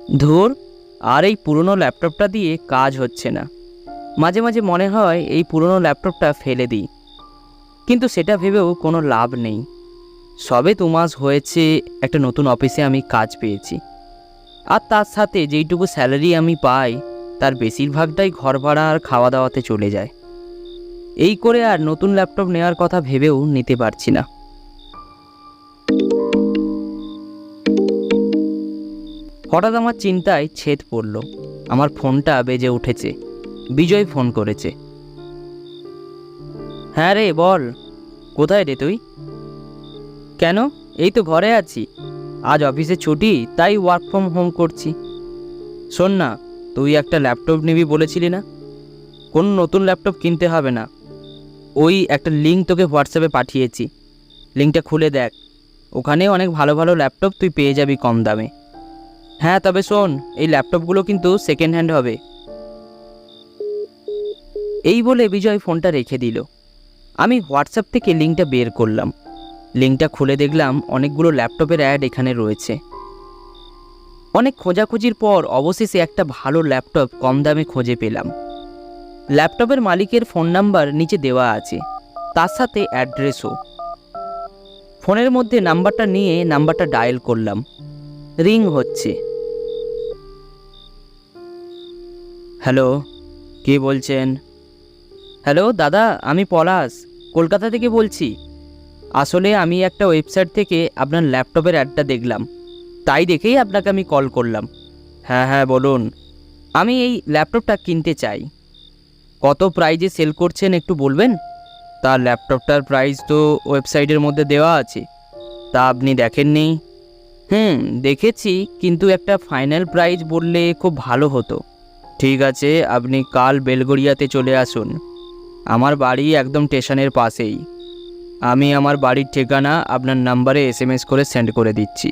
ধুর, আর এই পুরনো ল্যাপটপটা দিয়ে কাজ হচ্ছে না। মাঝে মাঝে মনে হয় এই পুরনো ল্যাপটপটা ফেলে দিই, কিন্তু সেটা ভেবেও কোনো লাভ নেই। সবে 2 মাস হয়েছে একটা নতুন অফিসে আমি কাজ পেয়েছি, আর তার সাথে যেইটুকু স্যালারি আমি পাই তার বেশিরভাগটাই ঘর ভাড়া আর খাওয়া দাওয়াতে চলে যায়। এই করে আর নতুন ল্যাপটপ নেওয়ার কথা ভেবেও নিতে পারছি না। হঠাৎ আমার চিন্তায় ছেদ পড়ল। আমার ফোনটা বেজে উঠেছে। বিজয় ফোন করেছে। হ্যাঁ রে, বল। কোথায় রে তুই? কেন? এই তো ঘরে আছি। আজ অফিসে ছুটি, তাই ওয়ার্ক ফ্রম হোম করছি। শোন না, তুই একটা ল্যাপটপ নিবি বলেছিলি না? কোন নতুন ল্যাপটপ কিনতে হবে না। ওই একটা লিঙ্ক তোকে হোয়াটসঅ্যাপে পাঠিয়েছি, লিঙ্কটা খুলে দেখ। ওখানে অনেক ভালো ভালো ল্যাপটপ তুই পেয়ে যাবি কম দামে। হ্যাঁ, তবে শোন, এই ল্যাপটপগুলো কিন্তু সেকেন্ড হ্যান্ড হবে। এই বলে বিজয় ফোনটা রেখে দিল। আমি হোয়াটসঅ্যাপ থেকে লিঙ্কটা বের করলাম। লিঙ্কটা খুলে দেখলাম অনেকগুলো ল্যাপটপের অ্যাড এখানে রয়েছে। অনেক খোঁজাখুঁজির পর অবশেষে একটা ভালো ল্যাপটপ কম দামে খুঁজে পেলাম। ল্যাপটপের মালিকের ফোন নাম্বার নিচে দেওয়া আছে, তার সাথে অ্যাড্রেসও। ফোনের মধ্যে নাম্বারটা নিয়ে নাম্বারটা ডায়াল করলাম। রিং হচ্ছে। হ্যালো, কে বলছেন? হ্যালো দাদা, আমি পলাশ, কলকাতা থেকে বলছি। আসলে আমি একটা ওয়েবসাইট থেকে আপনার ল্যাপটপের অ্যাডটা দেখলাম, তাই দেখেই আপনাকে আমি কল করলাম। হ্যাঁ হ্যাঁ, বলুন। আমি এই ল্যাপটপটা কিনতে চাই। কত প্রাইজে সেল করছেন একটু বলবেন? তার ল্যাপটপটার প্রাইস তো ওয়েবসাইটের মধ্যে দেওয়া আছে, তা আপনি দেখেননি? দেখেছি, কিন্তু একটা ফাইনাল প্রাইস বললে খুব ভালো হতো। ঠিক আছে, আপনি কাল বেলগড়িয়াতে চলে আসুন। আমার বাড়ি একদম স্টেশনের পাশেই। আমি আমার বাড়ির ঠিকানা আপনার নাম্বারে SMS করে সেন্ড করে দিচ্ছি।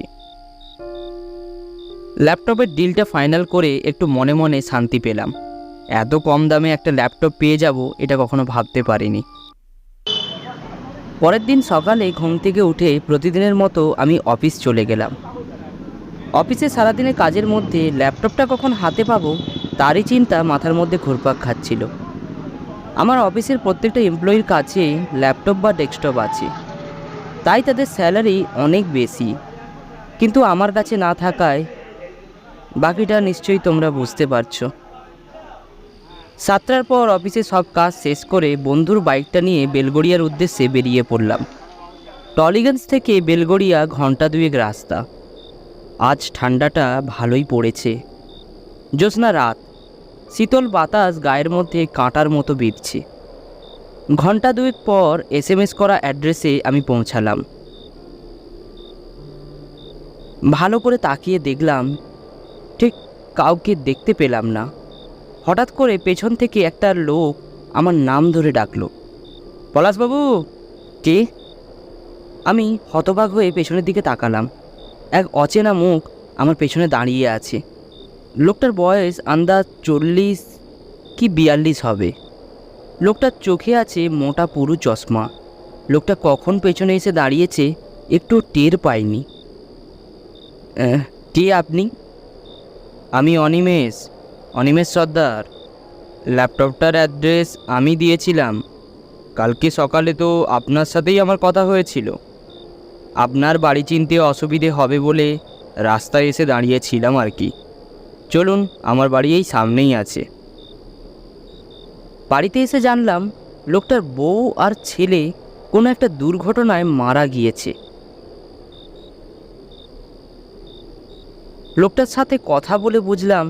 ল্যাপটপের ডিলটা ফাইনাল করে একটু মনে মনে শান্তি পেলাম। এত কম দামে একটা ল্যাপটপ পেয়ে যাব এটা কখনো ভাবতে পারিনি। পরের দিন সকালে ঘুম থেকে উঠে প্রতিদিনের মতো আমি অফিস চলে গেলাম। অফিসে সারাদিনের কাজের মধ্যে ল্যাপটপটা কখন হাতে পাবো তারই চিন্তা মাথার মধ্যে ঘুরপাক খাচ্ছিল। আমার অফিসের প্রত্যেকটা এমপ্লয়ির কাছে ল্যাপটপ বা ডেস্কটপ আছে, তাই তাদের স্যালারি অনেক বেশি, কিন্তু আমার কাছে না থাকায় বাকিটা নিশ্চয়ই তোমরা বুঝতে পারছো। 7টার পর অফিসে সব কাজ শেষ করে বন্ধুর বাইকটা নিয়ে বেলগড়িয়ার উদ্দেশ্যে বেরিয়ে পড়লাম। টলিগঞ্জ থেকে বেলগড়িয়া ঘন্টা 2 রাস্তা। আজ ঠান্ডাটা ভালোই পড়েছে। জ্যোৎস্না রাত, শীতল বাতাস গায়ের মধ্যে কাঁটার মতো বিঁধছে। ঘন্টা 2 পর SMS করা অ্যাড্রেসে আমি পৌঁছালাম। ভালো করে তাকিয়ে দেখলাম, ঠিক কাউকে দেখতে পেলাম না। হঠাৎ করে পেছন থেকে একটা লোক আমার নাম ধরে ডাকলো, পলাশবাবু। কে? আমি হতবাক হয়ে পেছনের দিকে তাকালাম। এক অচেনা মুখ আমার পেছনে দাঁড়িয়ে আছে। লোকটার বয়স আন্দাজ 40 কি 42 হবে। লোকটার চোখে আছে মোটা পুরু চশমা। লোকটা কখন পেছনে এসে দাঁড়িয়েছে একটু টের পাইনি। কে আপনি? আমি অনিমেষ, অনিমেষ সর্দার। ল্যাপটপটার অ্যাড্রেস আমি দিয়েছিলাম। কালকে সকালে তো আপনার সাথেই আমার কথা হয়েছিল। আপনার বাড়ি চিনতে অসুবিধে হবে বলে রাস্তায় এসে দাঁড়িয়েছিলাম আর কি। চলুন, আমার বাড়ি এই সামনেই আছে। বাড়িতে এসে জানলাম লোকটার বউ আর ছেলে কোনো একটা দুর্ঘটনায় মারা গিয়েছে। লোকটার সাথে কথা বলে বুঝলাম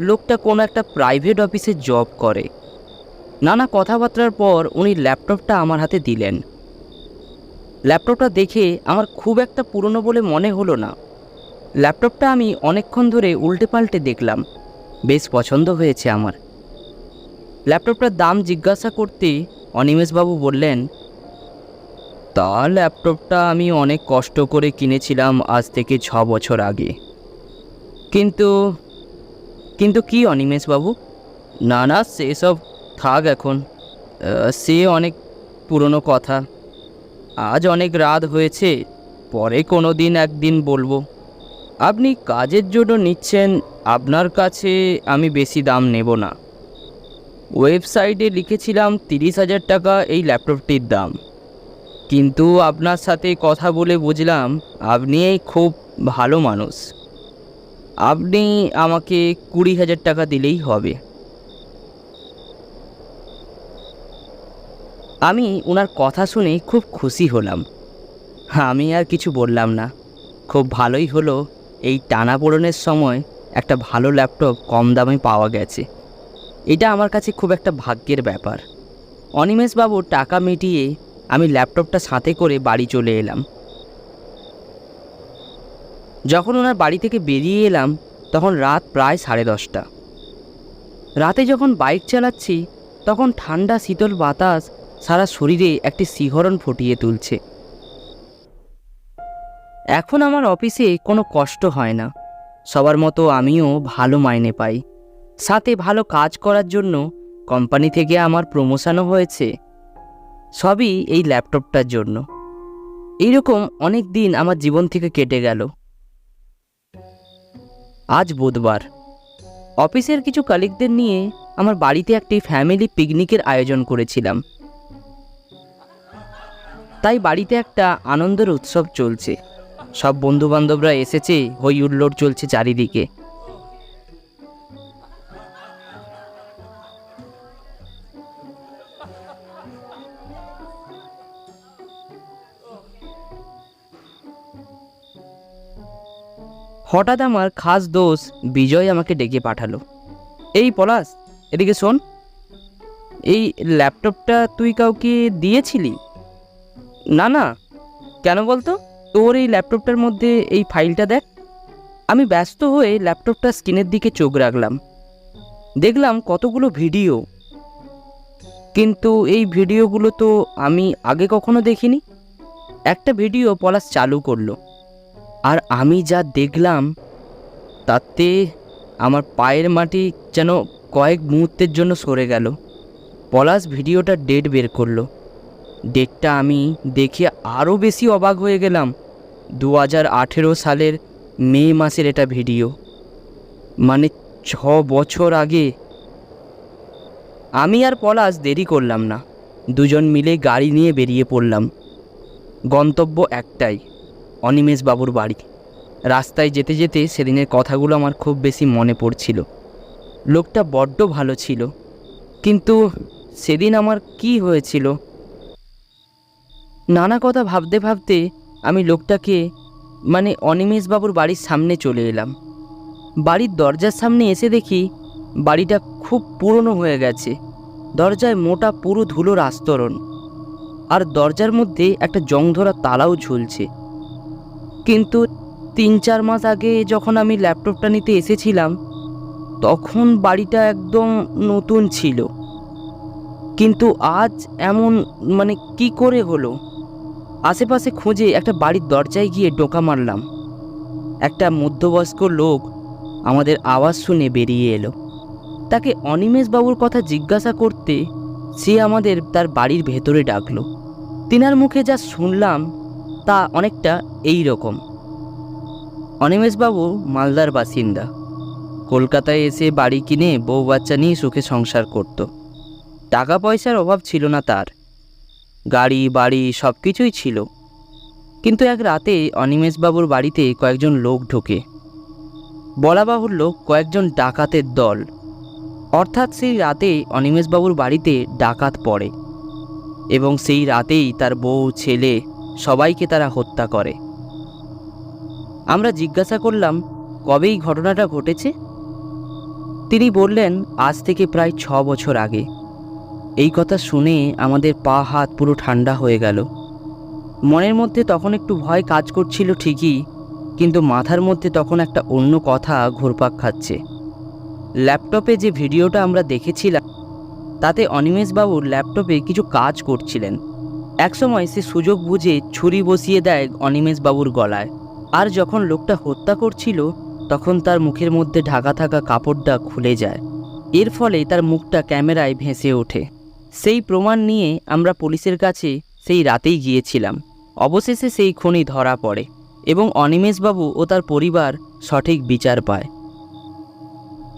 লোকটা কোনো একটা প্রাইভেট অফিসে জব করে। নানা কথাবার্তার পর উনি ল্যাপটপটা আমার হাতে দিলেন। ল্যাপটপটা দেখে আমার খুব একটা পুরনো বলে মনে হলো না। ল্যাপটপটা আমি অনেকক্ষণ ধরে উল্টে পাল্টে দেখলাম, বেশ পছন্দ হয়েছে আমার। ল্যাপটপটার দাম জিজ্ঞাসা করতে অনিমেষবাবু বললেন, তা ল্যাপটপটা আমি অনেক কষ্ট করে কিনেছিলাম আজ থেকে 6 বছর আগে। কিন্তু কিন্তু কি অনিমেষবাবু? না না, সেসব থাক এখন। সে অনেক পুরনো কথা। আজ অনেক রাত হয়েছে, পরে কোনো দিন একদিন বলবো। আপনি কাজের জন্য নিচ্ছেন, আপনার কাছে আমি বেশি দাম নেব না। ওয়েবসাইটে লিখেছিলাম 30,000 টাকা এই ল্যাপটপটির দাম, কিন্তু আপনার সাথে কথা বলে বুঝলাম আপনি খুব ভালো মানুষ। আপনি আমাকে 20,000 টাকা দিলেই হবে। আমি ওনার কথা শুনে খুব খুশি হলাম। আমি আর কিছু বললাম না। খুব ভালোই হলো, এই টানাপোড়েনের সময় একটা ভালো ল্যাপটপ কম দামে পাওয়া গেছে। এটা আমার কাছে খুব একটা ভাগ্যের ব্যাপার। অনিমেষবাবু টাকা মিটিয়ে আমি ল্যাপটপটা সাথে করে বাড়ি চলে এলাম। যখন ওনার বাড়ি থেকে বেরিয়ে এলাম তখন রাত প্রায় 10:30। রাতে যখন বাইক চালাচ্ছি তখন ঠান্ডা শীতল বাতাস সারা শরীরে একটি শিহরণ ফুটিয়ে তুলছে। এখন আমার অফিসে কোনো কষ্ট হয় না। সবার মতো আমিও ভালো মাইনে পাই, সাথে ভালো কাজ করার জন্য কোম্পানি থেকে আমার প্রমোশনও হয়েছে। সবই এই ল্যাপটপটার জন্য। এইরকম অনেক দিন আমার জীবন থেকে কেটে গেল। আজ বুধবার। অফিসের কিছু কলিগদের নিয়ে আমার বাড়িতে একটি ফ্যামিলি পিকনিকের আয়োজন করেছিলাম। তাই বাড়িতে একটা আনন্দের উৎসব চলছে। সব বন্ধুবান্ধবরা এসেছে, হই হুল্লোড় চলছে চারিদিকে। হঠাৎ আমার খাস দোষ বিজয় আমাকে ডেকে পাঠালো। এই পলাশ, এদিকে শোন। এই ল্যাপটপটা তুই কাউকে দিয়েছিলি? না না, কেন বলতো? তোর এই ল্যাপটপটার মধ্যে এই ফাইলটা দেখ। আমি ব্যস্ত হয়ে ল্যাপটপটা স্ক্রিনের দিকে চোখ রাখলাম। দেখলাম কতগুলো ভিডিও, কিন্তু এই ভিডিওগুলো তো আমি আগে কখনো দেখিনি। একটা ভিডিও পলাশ চালু করলো, আর আমি যা দেখলাম তাতে আমার পায়ের মাটি যেন কয়েক মুহূর্তের জন্য সরে গেল। পলাশ ভিডিওটা ডেট বের করলো। ডেটটা আমি দেখে আরও বেশি অবাক হয়ে গেলাম। 2018 সালের মে মাসের এটা ভিডিও, মানে 6 বছর আগে। আমি আর পলাশ দেরি করলাম না, দুজন মিলে গাড়ি নিয়ে বেরিয়ে পড়লাম। গন্তব্য একটাই, অনিমেষবাবুর বাড়ি। রাস্তায় যেতে যেতে সেদিনের কথাগুলো আমার খুব বেশি মনে পড়ছিল। লোকটা বড্ড ভালো ছিল, কিন্তু সেদিন আমার কি হয়েছিল? নানা কথা ভাবতে ভাবতে আমি লোকটাকে মানে অনিমেষবাবুর বাড়ির সামনে চলে এলাম। বাড়ির দরজার সামনে এসে দেখি বাড়িটা খুব পুরনো হয়ে গেছে। দরজায় মোটা পুরো ধুলোর আস্তরণ, আর দরজার মধ্যে একটা জংধরা তালাও ঝুলছে। কিন্তু 3-4 মাস আগে যখন আমি ল্যাপটপটা নিতে এসেছিলাম তখন বাড়িটা একদম নতুন ছিল। কিন্তু আজ এমন মানে কি করে হলো? আশেপাশে খুঁজে একটা বাড়ির দরজায় গিয়ে টোকা মারলাম। একটা মধ্যবয়স্ক লোক আমাদের আওয়াজ শুনে বেরিয়ে এলো। তাকে অনিমেষবাবুর কথা জিজ্ঞাসা করতে সে আমাদের তার বাড়ির ভেতরে ডাকলো। তিনার মুখে যা শুনলাম তা অনেকটা এই রকম। অনিমেষবাবু মালদার বাসিন্দা। কলকাতায় এসে বাড়ি কিনে বউ বাচ্চা নিয়ে সুখে সংসার করত। টাকা পয়সার অভাব ছিল না তার, গাড়ি বাড়ি সব কিছুই ছিল। কিন্তু এক রাতে অনিমেষবাবুর বাড়িতে কয়েকজন লোক ঢোকে। বলা বাহুল্য কয়েকজন ডাকাতের দল। অর্থাৎ সেই রাতে অনিমেষবাবুর বাড়িতে ডাকাত পড়ে এবং সেই রাতেই তার বউ ছেলে সবাইকে তারা হত্যা করে। আমরা জিজ্ঞাসা করলাম কবে এই ঘটনাটা ঘটেছে। তিনি বললেন আজ থেকে প্রায় 6 বছর আগে। এই কথা শুনে আমাদের পা হাত পুরো ঠান্ডা হয়ে গেল। মনের মধ্যে তখন একটু ভয় কাজ করছিল ঠিকই, কিন্তু মাথার মধ্যে তখন একটা অন্য কথা ঘুরপাক খাচ্ছে। ল্যাপটপে যে ভিডিওটা আমরা দেখেছিলাম তাতে অনিমেষবাবুর ল্যাপটপে কিছু কাজ করছিলেন। একসময় সে সুযোগ বুঝে ছুরি বসিয়ে দেয় অনিমেষবাবুর গলায়, আর যখন লোকটা হত্যা করছিল তখন তার মুখের মধ্যে ঢাকা থাকা কাপড়টা খুলে যায়। এর ফলে তার মুখটা ক্যামেরায় ভেসে ওঠে। সেই প্রমাণ নিয়ে আমরা পুলিশের কাছে সেই রাতেই গিয়েছিলাম। অবশেষে সেই খুনি ধরা পড়ে এবং অনিমেষবাবু ও তার পরিবার সঠিক বিচার পায়।